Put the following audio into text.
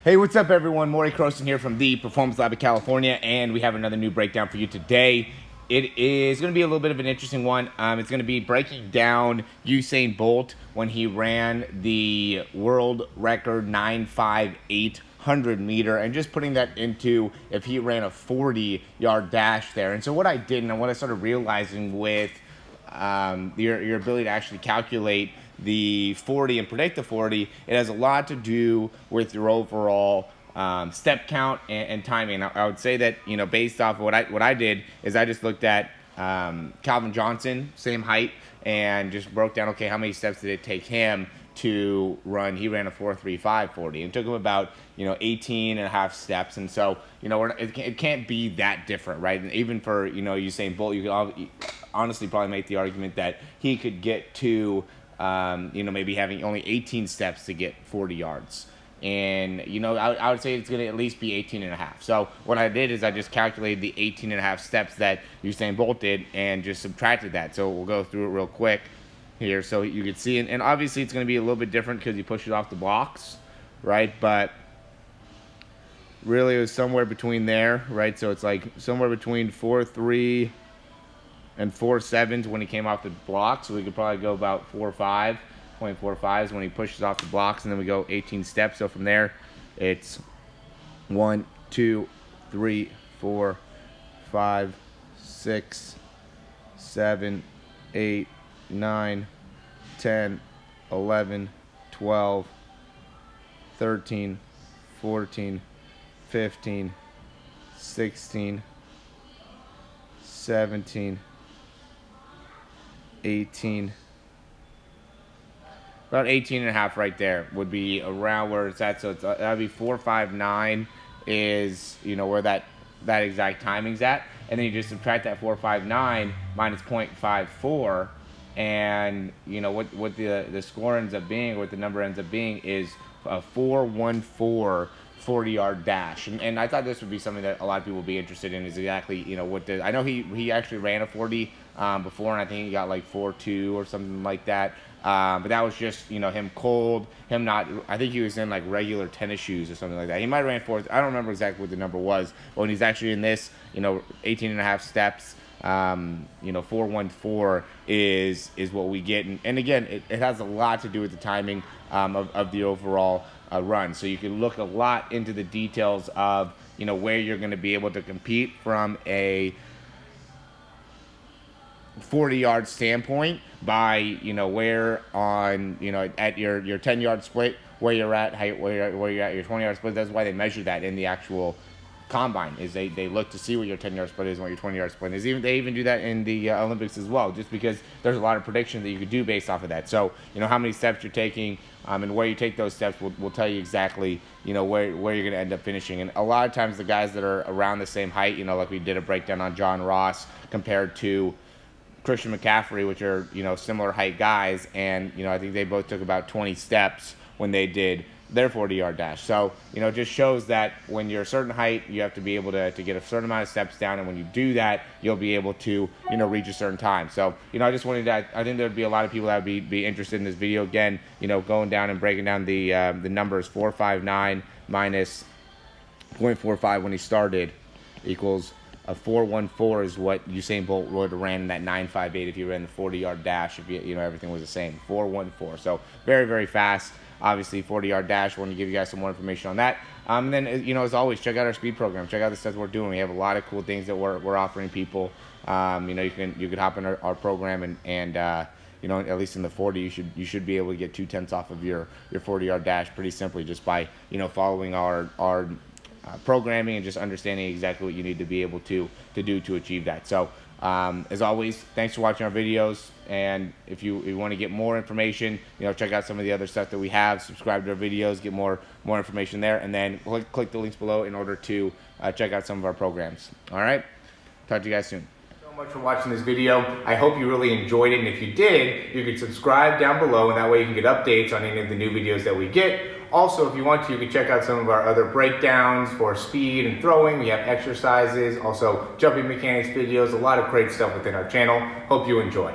Hey, what's up everyone? Morey Croson here from the Performance Lab of California, and we have another new breakdown for you today. It is going to be a little bit of an interesting one. It's going to be breaking down Usain Bolt when he ran the world record 9.58 100-meter, and just putting that into if he ran a 40-yard dash there. And so what I did, and what I started realizing with your ability to actually calculate the 40 and predict the 40, it has a lot to do with your overall step count and timing. I would say that, based off of what I did is I just looked at Calvin Johnson, same height, and just broke down, okay, how many steps did it take him to run? He ran a 4.35 40, and it took him about 18 and a half steps. And so it can't be that different, right? And even for Usain Bolt, you could honestly probably make the argument that he could get to maybe having only 18 steps to get 40 yards. And, I would say it's going to at least be 18 and a half. So what I did is I just calculated the 18 and a half steps that Usain Bolt did and just subtracted that. So we'll go through it real quick here so you can see. And obviously it's going to be a little bit different because you push it off the blocks, right? But really it was somewhere between there, right? So it's like somewhere between 4.3 and 4.7 when he came off the blocks. So we could probably go about 4.5. 0.45 is when he pushes off the blocks, and then we go 18 steps. So from there, it's 1, 2, 3, 4, 5, 6, 7, 8, 9, 10, 11, 12, 13, 14, 15, 16, 17, 18. About 18 and a half right there would be around where it's at. So that would be 4.59 is, where that exact timing's at. And then you just subtract that 4.59 minus 0.54. And, what the score ends up being, what the number ends up being is a 4.14 40-yard dash. And I thought this would be something that a lot of people would be interested in, is exactly, I know he actually ran a 40 before, and I think he got like 4.2 or something like that. But that was just, him cold, him not, I think he was in like regular tennis shoes or something like that. He might have ran fourth. I don't remember exactly what the number was. But when he's actually in this, 18 and a half steps, 4.14 is what we get. And again, it has a lot to do with the timing of the overall run. So you can look a lot into the details of, where you're going to be able to compete from a 40-yard standpoint by where on at your 10-yard split, where you're at, where you're at your 20-yard split. That's why they measure that in the actual combine, is they look to see what your 10-yard split is and what your 20-yard split is. They even do that in the Olympics as well, just because there's a lot of prediction that you could do based off of that. So how many steps you're taking and where you take those steps will tell you exactly where you're going to end up finishing. And a lot of times the guys that are around the same height, like we did a breakdown on John Ross compared to Christian McCaffrey, which are similar height guys, and I think they both took about 20 steps when they did their 40-yard dash. So it just shows that when you're a certain height, you have to be able to get a certain amount of steps down, and when you do that, you'll be able to reach a certain time. So I just wanted to, I think there'd be a lot of people that would be interested in this video. Again, going down and breaking down the numbers. 4.59 minus 0.45 when he started equals a 4.14 is what Usain Bolt would have ran in that 9.58 if he ran the 40-yard dash, if everything was the same. 4.14. So very, very fast. Obviously, 40-yard dash. I want to give you guys some more information on that. And then, as always, check out our speed program. Check out the stuff we're doing. We have a lot of cool things that we're offering people. You could hop in our program and at least in the 40, you should be able to get 2/10 off of your 40-yard dash pretty simply just by following our programming and just understanding exactly what you need to be able to do to achieve that. So as always, thanks for watching our videos, and if you want to get more information, check out some of the other stuff that we have. Subscribe to our videos, get more information there, and then click the links below in order to check out some of our programs. All right, talk to you guys soon. Much for watching this video. I hope you really enjoyed it, and if you did, you could subscribe down below, and that way you can get updates on any of the new videos that we get. Also, if you want to, you can check out some of our other breakdowns for speed and throwing. We have exercises, also jumping mechanics videos, a lot of great stuff within our channel. Hope you enjoy.